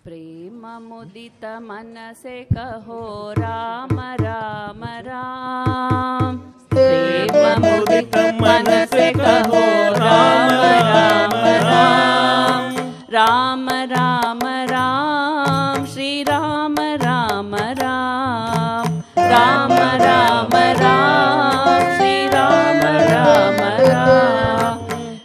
प्रेम मुदित मन से कहो राम राम राम। प्रेम मुदित मन से कहो राम राम राम। राम राम राम श्री राम राम राम। राम राम राम श्री राम राम राम।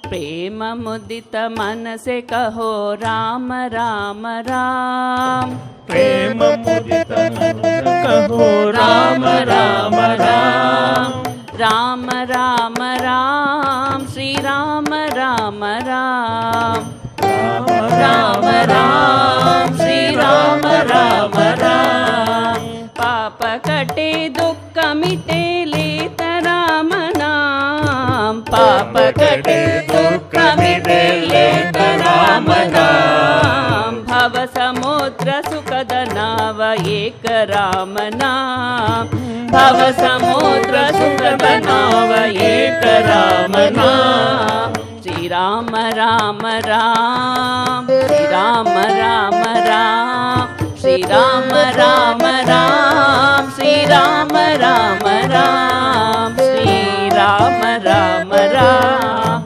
प्रेम मुदित मन से कहो राम राम राम। प्रेम मुदित मन से कहो राम राम राम। राम राम राम श्री राम राम राम। राम राम श्री राम राम राम। पाप कटे दुख मिटे लेत राम नाम। पाप कटे दुख मिटे लेत राम नाम। भव समुद्र सुखद नाव एक राम नाम। भव समुद्र सुखद नाव एक राम नाम। श्री राम राम राम श्री राम राम राम। श्री राम राम राम श्री राम राम राम। श्री राम राम राम।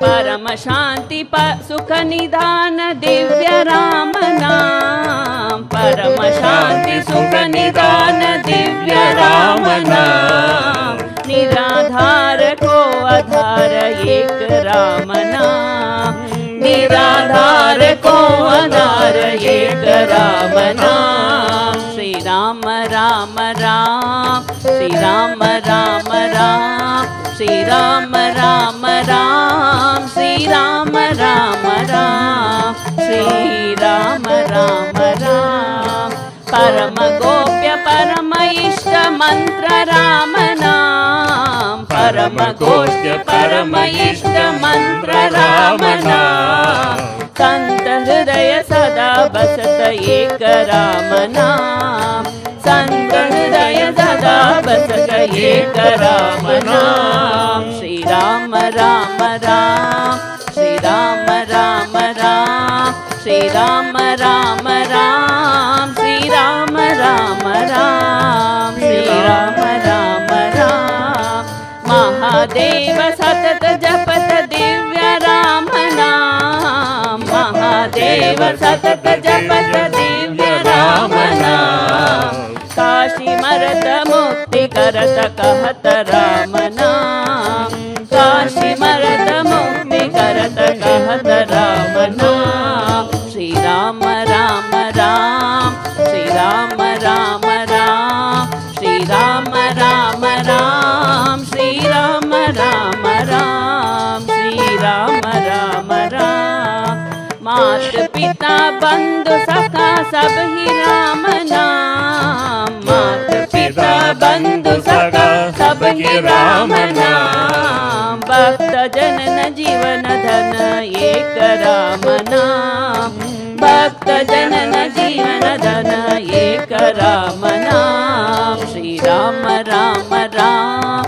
परम शांति सुख निधान दिव्य राम नाम। परम शांति सुख निधान दिव्य राम नाम। निराधार को आधार एक राम नाम। निराधार को आधार एक राम नाम। श्री राम राम राम श्री राम राम राम। श्री राम राम राम श्री राम राम राम। श्री राम राम राम। परम गोप्य परम इष्ट मंत्र राम नाम। परम गोप्य परम इष्ट मंत्र राम नाम। संत हृदय सदा बसत एक राम नाम। संत हृदय सदा बसत एक राम नाम। श्री राम राम राम श्री राम राम राम। श्री राम राम राम श्री राम राम राम। श्री राम राम राम। महादेव सतत जपत दिव्य राम नाम। महादेव सतत जपत दिव्य राम नाम। काशी मरत मुक्ति करत कहत राम नाम। काशी मरत मुक्ति करत कहत राम नाम। श्री राम राम राम श्री राम राम राम। श्री राम राम राम श्री राम राम राम। श्री राम राम राम। मात पिता बंधु सखा सब ही राम नाम। मात पिता बंधु सखा सब ही राम नाम। भक्त जनन जीवन धन एक राम नाम। भक्त जनन जीवन धन एक राम नाम। श्री राम राम राम